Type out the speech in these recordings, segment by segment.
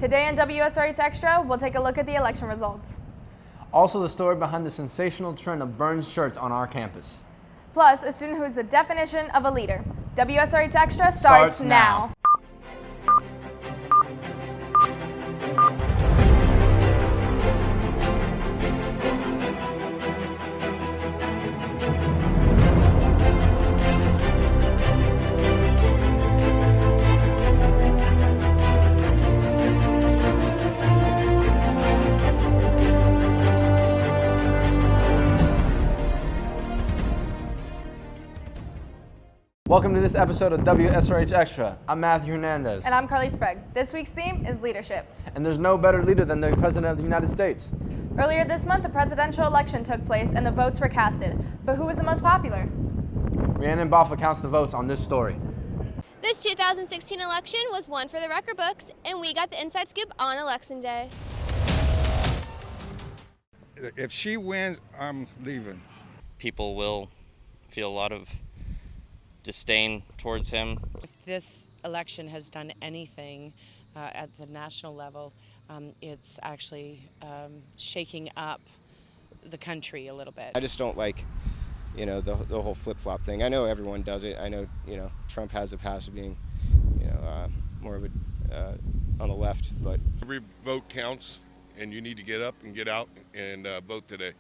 Today on WSRH Extra, we'll take a look at the election results. Also the story behind the sensational trend of burned shirts on our campus. Plus, a student who is the definition of a leader. WSRH Extra starts now. Welcome to this episode of WSRH Extra. I'm Matthew Hernandez. And I'm Carly Sprague. This week's theme is leadership. And there's no better leader than the President of the United States. Earlier this month, the presidential election took place and the votes were casted. But who was the most popular? Rhiannon Boffa counts the votes on this story. This 2016 election was one for the record books, and we got the inside scoop on Election Day. If she wins, I'm leaving. People will feel a lot of disdain towards him. If this election has done anything at the national level, it's actually shaking up the country a little bit. I just don't like, the whole flip-flop thing. I know everyone does it. I know, Trump has a past of being, more of a on the left, but every vote counts, and you need to get up and get out and vote today.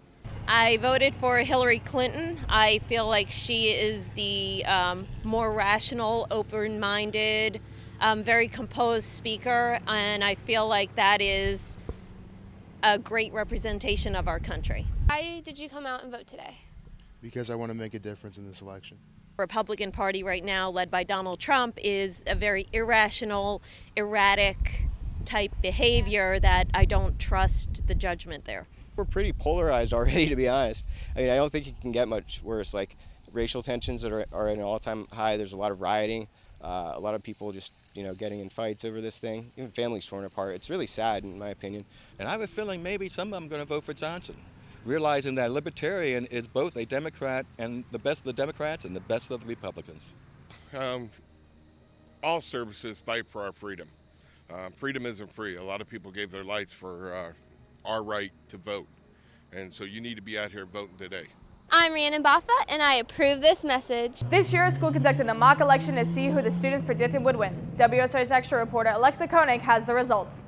I voted for Hillary Clinton. I feel like she is the more rational, open-minded, very composed speaker, and I feel like that is a great representation of our country. Why did you come out and vote today? Because I want to make a difference in this election. The Republican Party right now, led by Donald Trump, is a very irrational, erratic type behavior that I don't trust the judgment there. we're pretty polarized already, to be honest. I mean, I don't think it can get much worse. Like, racial tensions that are at an all-time high. There's a lot of rioting, a lot of people just, getting in fights over this thing. Even families torn apart. It's really sad, in my opinion. And I have a feeling maybe some of them are going to vote for Johnson, realizing that libertarian is both a Democrat and the best of the Democrats and the best of the Republicans. All services fight for our freedom. Freedom isn't free. A lot of people gave their lives for our right to vote. And so you need to be out here voting today. I'm Rhiannon Boffa, and I approve this message. This year, a school conducted a mock election to see who the students predicted would win. WSRH Extra reporter Alexa Koenig has the results.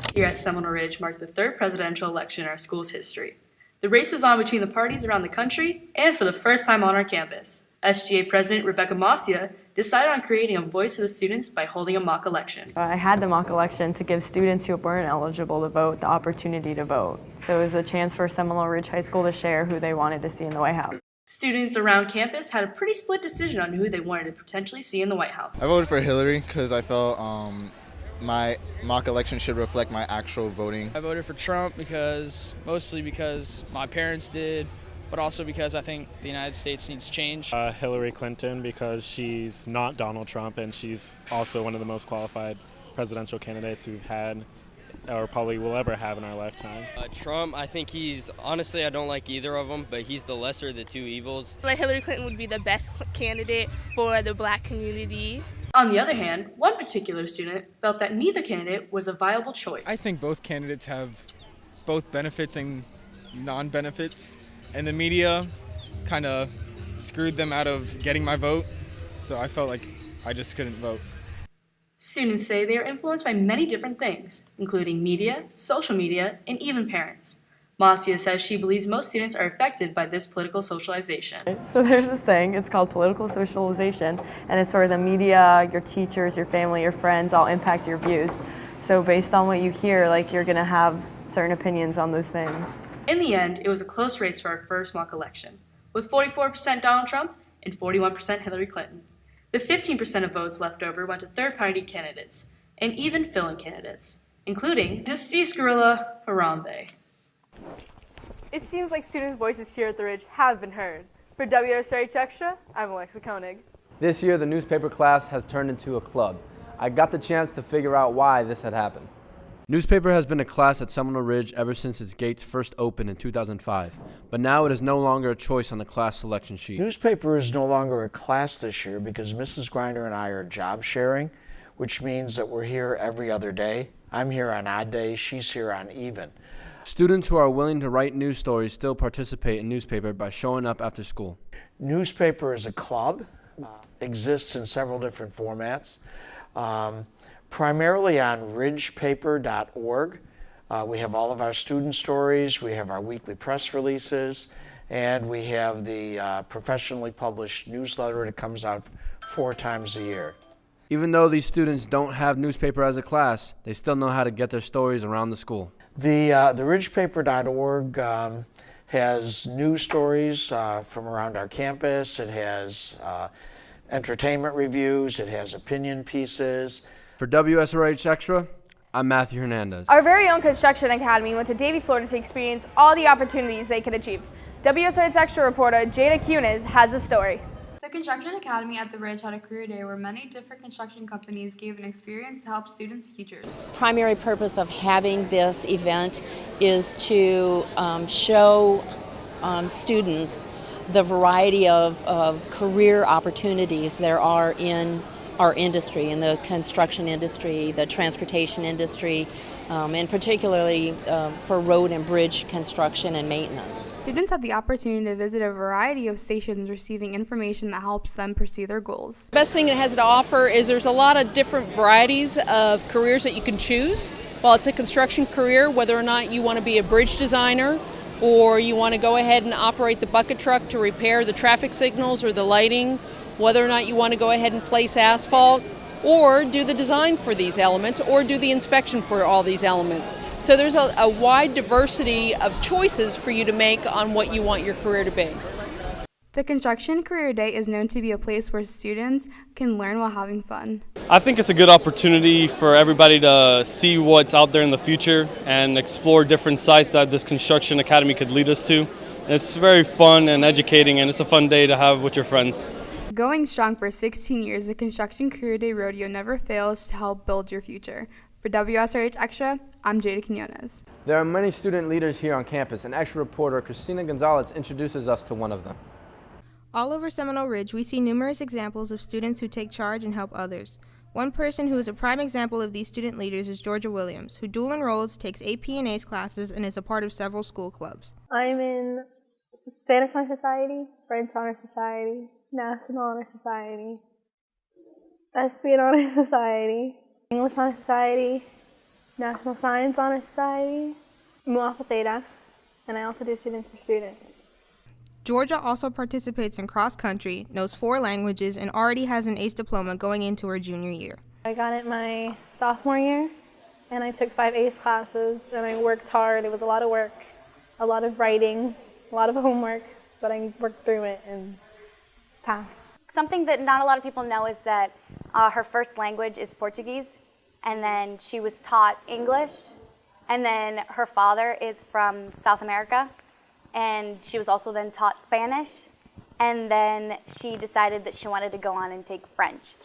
This year at Seminole Ridge marked the third presidential election in our school's history. The race was on between the parties around the country and for the first time on our campus. SGA President Rebecca Masia decided on creating a voice for the students by holding a mock election. I had the mock election to give students who weren't eligible to vote the opportunity to vote. So it was a chance for Seminole Ridge High School to share who they wanted to see in the White House. Students around campus had a pretty split decision on who they wanted to potentially see in the White House. I voted for Hillary because I felt my mock election should reflect my actual voting. I voted for Trump mostly because my parents did, but also because I think the United States needs change. Hillary Clinton because she's not Donald Trump and she's also one of the most qualified presidential candidates we've had or probably will ever have in our lifetime. Trump, I think honestly, I don't like either of them, but he's the lesser of the two evils. Like Hillary Clinton would be the best candidate for the black community. On the other hand, one particular student felt that neither candidate was a viable choice. I think both candidates have both benefits and non-benefits. And the media kind of screwed them out of getting my vote, so I felt like I just couldn't vote. Students say they are influenced by many different things, including media, social media, and even parents. Masia says she believes most students are affected by this political socialization. So there's this thing, it's called political socialization, and it's where the media, your teachers, your family, your friends all impact your views. So based on what you hear, you're going to have certain opinions on those things. In the end, it was a close race for our first mock election, with 44% Donald Trump and 41% Hillary Clinton. The 15% of votes left over went to third-party candidates, and even fill-in candidates, including deceased gorilla Harambe. It seems like students' voices here at the Ridge have been heard. For WSRH Extra, I'm Alexa Koenig. This year, the newspaper class has turned into a club. I got the chance to figure out why this had happened. Newspaper has been a class at Seminole Ridge ever since its gates first opened in 2005, but now it is no longer a choice on the class selection sheet. Newspaper is no longer a class this year because Mrs. Grinder and I are job sharing. which means that we're here every other day. I'm here on odd days, she's here on even. Students who are willing to write news stories still participate in newspaper by showing up after school. Newspaper is a club, exists in several different formats, primarily on ridgepaper.org. We have all of our student stories, we have our weekly press releases, and we have the professionally published newsletter that comes out 4 times a year. Even though these students don't have newspaper as a class, they still know how to get their stories around the school. The ridgepaper.org has news stories from around our campus. It has entertainment reviews. It has opinion pieces. For WSRH Extra, I'm Matthew Hernandez. Our very own construction academy went to Davie, Florida to experience all the opportunities they could achieve. WSRH Extra reporter Jada Cunis has a story. The Construction Academy at the Ridge had a career day where many different construction companies gave an experience to help students' futures. Primary purpose of having this event is to show students the variety of career opportunities there are in our industry, in the construction industry, the transportation industry, and particularly for road and bridge construction and maintenance. Students had the opportunity to visit a variety of stations receiving information that helps them pursue their goals. The best thing it has to offer is there's a lot of different varieties of careers that you can choose. While it's a construction career, whether or not you want to be a bridge designer or you want to go ahead and operate the bucket truck to repair the traffic signals or the lighting, whether or not you want to go ahead and place asphalt, or do the design for these elements, or do the inspection for all these elements. So there's a wide diversity of choices for you to make on what you want your career to be. The Construction Career Day is known to be a place where students can learn while having fun. I think it's a good opportunity for everybody to see what's out there in the future and explore different sites that this construction academy could lead us to. It's very fun and educating, and it's a fun day to have with your friends. Going strong for 16 years, the Construction Career Day Rodeo never fails to help build your future. For WSRH Extra, I'm Jada Quinones. There are many student leaders here on campus, and Extra reporter Christina Gonzalez introduces us to one of them. All over Seminole Ridge, we see numerous examples of students who take charge and help others. One person who is a prime example of these student leaders is Georgia Williams, who dual enrolls, takes AP and ACE classes, and is a part of several school clubs. I'm in Spanish Honor Society, French Honor Society, National Honor Society, SB Honor Society, English Honor Society, National Science Honor Society, Mu Alpha Theta, and I also do Students for Students. Georgia also participates in cross country, knows 4 languages, and already has an ACE diploma going into her junior year. I got it my sophomore year, and I took 5 ACE classes, and I worked hard. It was a lot of work, a lot of writing, a lot of homework, but I worked through it and passed. Something that not a lot of people know is that her first language is Portuguese, and then she was taught English, and then her father is from South America, and she was also then taught Spanish, and then she decided that she wanted to go on and take French.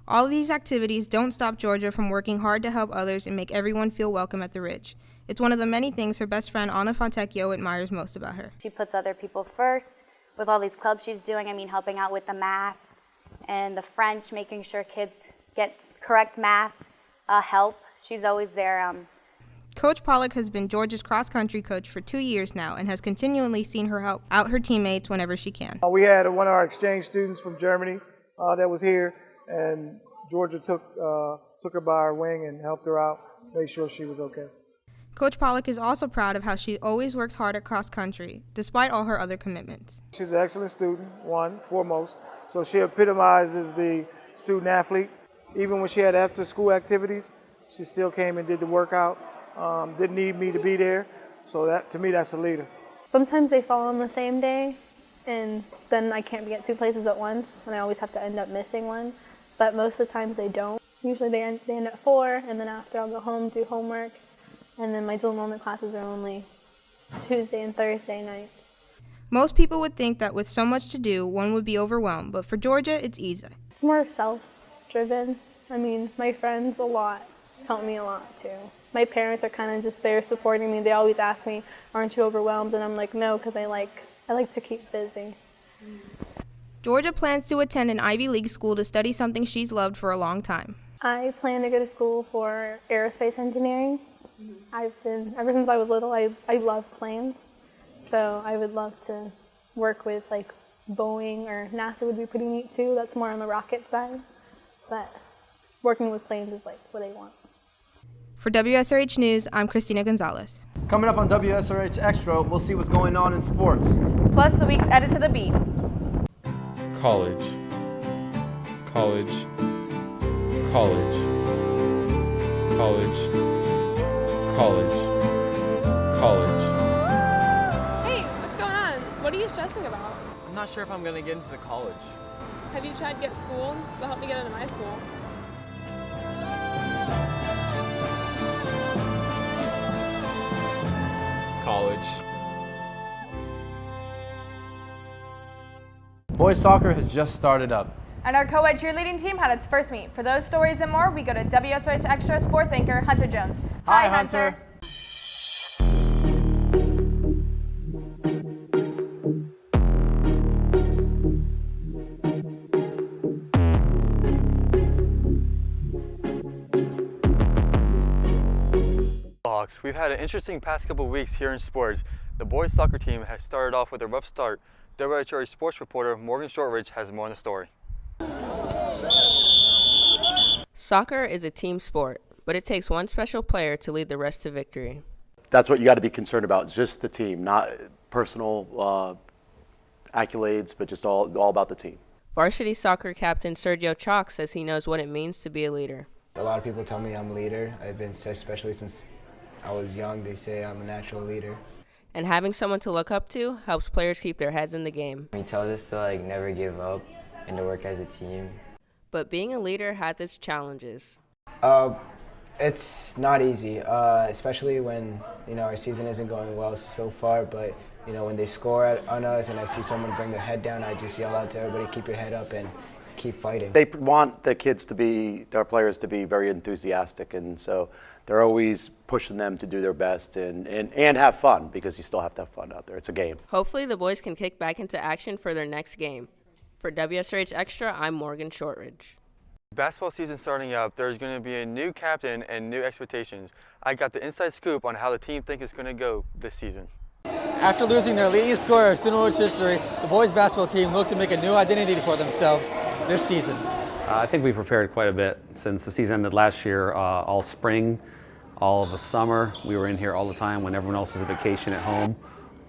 All of these activities don't stop Georgia from working hard to help others and make everyone feel welcome at the Ridge. It's one of the many things her best friend Anna Fontecchio admires most about her. She puts other people first with all these clubs she's doing. I mean, helping out with the math and the French, making sure kids get correct math help. She's always there. Coach Pollock has been Georgia's cross-country coach for 2 years now and has continually seen her help out her teammates whenever she can. We had one of our exchange students from Germany that was here, and Georgia took her by her wing and helped her out, made sure she was okay. Coach Pollock is also proud of how she always works hard at cross-country, despite all her other commitments. She's an excellent student, foremost, so she epitomizes the student-athlete. Even when she had after-school activities, she still came and did the workout. Didn't need me to be there, so that to me that's a leader. Sometimes they fall on the same day, and then I can't be at 2 places at once, and I always have to end up missing one. But most of the times they don't. Usually they end at 4, and then after I'll go home, do homework, and then my dual enrollment classes are only Tuesday and Thursday nights. Most people would think that with so much to do, one would be overwhelmed, but for Georgia, it's easy. It's more self-driven. I mean, my friends help me a lot too. My parents are kind of just there supporting me. They always ask me, aren't you overwhelmed? And I'm like, no, because I like to keep busy. Georgia plans to attend an Ivy League school to study something she's loved for a long time. I plan to go to school for aerospace engineering. Ever since I was little, I love planes. So I would love to work with like Boeing, or NASA would be pretty neat too. That's more on the rocket side. But working with planes is like what I want. For WSRH News, I'm Christina Gonzalez. Coming up on WSRH Extra, we'll see what's going on in sports. Plus the week's edit to the beat. College, college, college, college, college, college. Hey, what's going on? What are you stressing about? I'm not sure if I'm going to get into the college. Have you tried to get school? They'll help me get into my school. College. Boys soccer has just started up. And our co-ed cheerleading team had its first meet. For those stories and more, we go to WSRH Extra sports anchor Hunter Jones. Hi, Hunter. We've had an interesting past couple of weeks here in sports. The boys soccer team has started off with a rough start. WSRH sports reporter Morgan Shortridge has more on the story. Soccer is a team sport, but it takes one special player to lead the rest to victory. That's what you got to be concerned about, just the team, not personal accolades, but just all about the team. Varsity soccer captain Sergio Chalk says he knows what it means to be a leader. A lot of people tell me I'm a leader. I've been, especially since I was young, they say I'm a natural leader. And having someone to look up to helps players keep their heads in the game. He tells us to never give up and to work as a team. But being a leader has its challenges. It's not easy, especially when our season isn't going well so far. But when they score on us and I see someone bring their head down, I just yell out to everybody, keep your head up and keep fighting. They want the kids to be, our players to be very enthusiastic, and so they're always pushing them to do their best and have fun, because you still have to have fun out there. It's a game. Hopefully the boys can kick back into action for their next game. For WSRH Extra, I'm Morgan Shortridge. Basketball season starting up, there's going to be a new captain and new expectations. I got the inside scoop on how the team think it's going to go this season. After losing their leading scorer in SeminoleRidge history, the boys basketball team looked to make a new identity for themselves this season. I think we've prepared quite a bit since the season ended last year. All spring, all of the summer, we were in here all the time when everyone else was on vacation at home.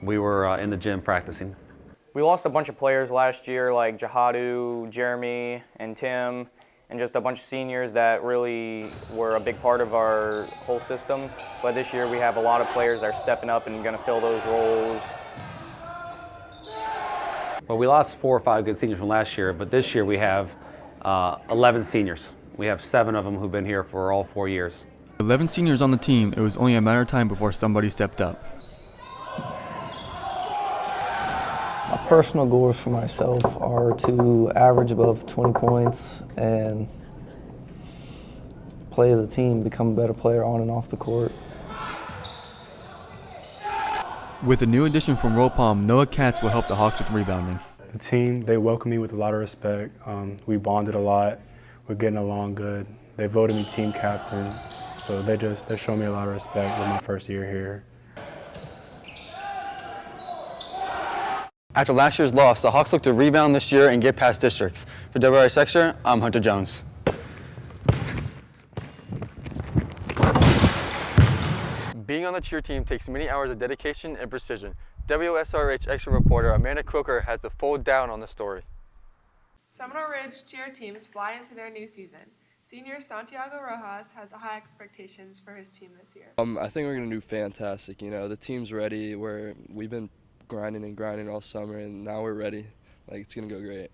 We were in the gym practicing. We lost a bunch of players last year, like Jahadu, Jeremy, and Tim, and just a bunch of seniors that really were a big part of our whole system. But this year we have a lot of players that are stepping up and going to fill those roles. Well, we lost 4 or 5 good seniors from last year, but this year we have 11 seniors. We have 7 of them who've been here for all 4 years. 11 seniors on the team. It was only a matter of time before somebody stepped up. My personal goals for myself are to average above 20 points and play as a team, become a better player on and off the court. With a new addition from Roll Palm, Noah Katz will help the Hawks with rebounding. The team, they welcome me with a lot of respect. We bonded a lot. We're getting along good. They voted me team captain, so they show me a lot of respect with my first year here. After last year's loss, the Hawks look to rebound this year and get past districts. For WSRH Extra, I'm Hunter Jones. Being on the cheer team takes many hours of dedication and precision. WSRH Extra reporter Amanda Croker has the full down on the story. Seminole Ridge cheer teams fly into their new season. Senior Santiago Rojas has high expectations for his team this year. I think we're going to do fantastic. The team's ready. We've been grinding all summer, and now we're ready. It's going to go great.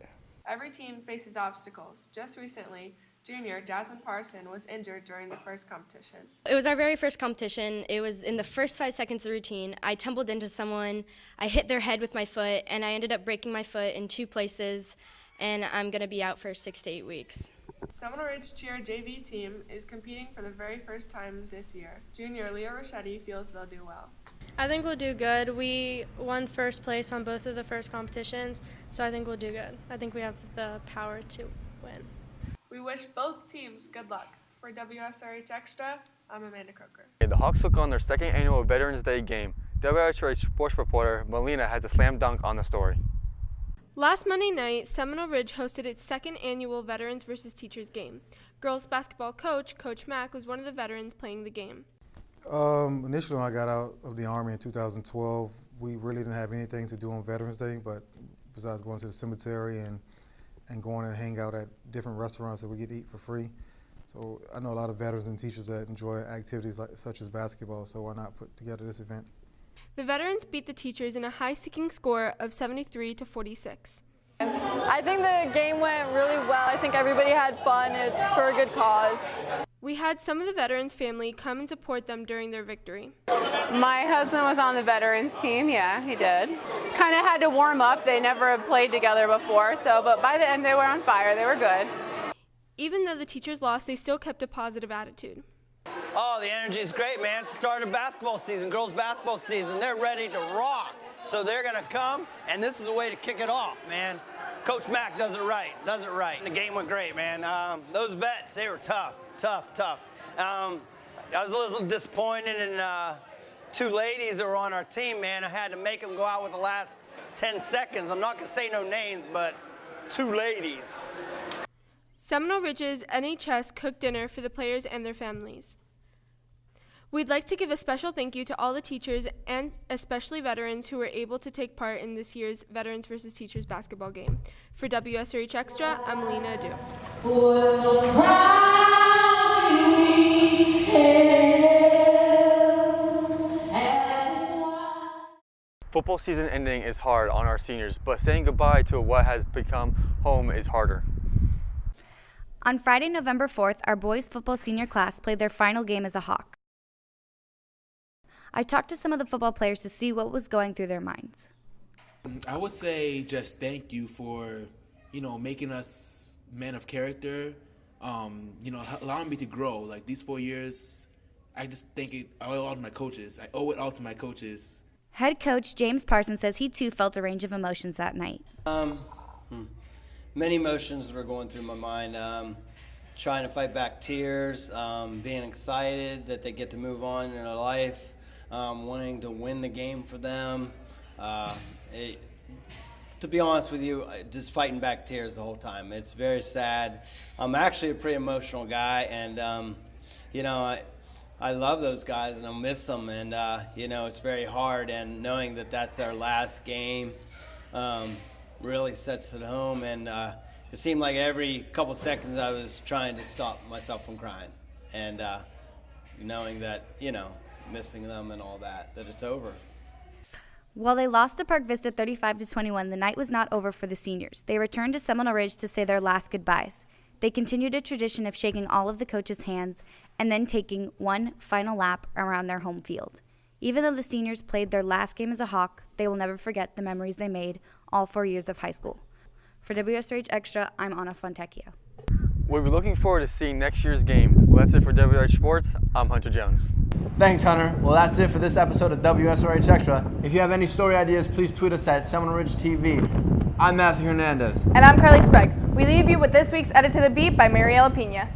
Every team faces obstacles. Just recently, junior Jasmine Parson was injured during the first competition. It was our very first competition. It was in the first 5 seconds of the routine. I tumbled into someone, I hit their head with my foot, and I ended up breaking my foot in 2 places, and I'm going to be out for 6 to 8 weeks. Seminole Ridge Cheer JV team is competing for the very first time this year. Junior Leo Rochetti feels they'll do well. I think we'll do good. We won first place on both of the first competitions, so I think we'll do good. I think we have the power to win. We wish both teams good luck. For WSRH Extra, I'm Amanda Croker. The Hawks took on their second annual Veterans Day game. WSRH sports reporter Melina has a slam dunk on the story. Last Monday night, Seminole Ridge hosted its second annual Veterans vs. Teachers game. Girls basketball coach, Coach Mack, was one of the veterans playing the game. Initially when I got out of the Army in 2012, we really didn't have anything to do on Veterans Day, but besides going to the cemetery and going and hang out at different restaurants that we get to eat for free. So I know a lot of veterans and teachers that enjoy activities such as basketball, so why not put together this event? The veterans beat the teachers in a high-scoring score of 73-46. I think the game went really well. I think everybody had fun. It's for a good cause. We had some of the veterans' family come and support them during their victory. My husband was on the veterans team, yeah, he did. Kind of had to warm up. They never had played together before, but by the end they were on fire. They were good. Even though the teachers lost, they still kept a positive attitude. Oh, the energy is great, man. It's the start of basketball season, girls basketball season. They're ready to rock. So they're going to come, and this is the way to kick it off, man. Coach Mack does it right. The game went great, man. Those vets, they were tough. I was a little disappointed in two ladies that were on our team, man. I had to make them go out with the last 10 seconds. I'm not going to say no names, but two ladies. Seminole Ridge's NHS cooked dinner for the players and their families. We'd like to give a special thank you to all the teachers and especially veterans who were able to take part in this year's Veterans vs. Teachers basketball game. For WSRH Extra, I'm Melina Adu. Football season ending is hard on our seniors, but saying goodbye to what has become home is harder. On Friday, November 4th, our boys football senior class played their final game as a Hawk. I talked to some of the football players to see what was going through their minds. I would say just thank you for, making us men of character, allowing me to grow. Like these 4 years, I just I owe it all to my coaches. I owe it all to my coaches. Head coach James Parsons says he too felt a range of emotions that night. Many emotions were going through my mind. Trying to fight back tears, being excited that they get to move on in their life, wanting to win the game for them. To be honest with you, just fighting back tears the whole time. It's very sad. I'm actually a pretty emotional guy, and I love those guys and I miss them, and it's very hard, and knowing that that's our last game really sets it home, and it seemed like every couple seconds I was trying to stop myself from crying, and knowing that, missing them and all that it's over. While they lost to Park Vista 35-21, the night was not over for the seniors. They returned to Seminole Ridge to say their last goodbyes. They continued a tradition of shaking all of the coaches' hands and then taking one final lap around their home field. Even though the seniors played their last game as a Hawk, they will never forget the memories they made all 4 years of high school. For WSRH Extra, I'm Anna Fontecchio. We'll be looking forward to seeing next year's game. Well, that's it for WSRH Sports. I'm Hunter Jones. Thanks, Hunter. Well, that's it for this episode of WSRH Extra. If you have any story ideas, please tweet us at SeminoleRidgeTV. I'm Matthew Hernandez. And I'm Carly Speck. We leave you with this week's Edit to the Beat by Mariela Pina.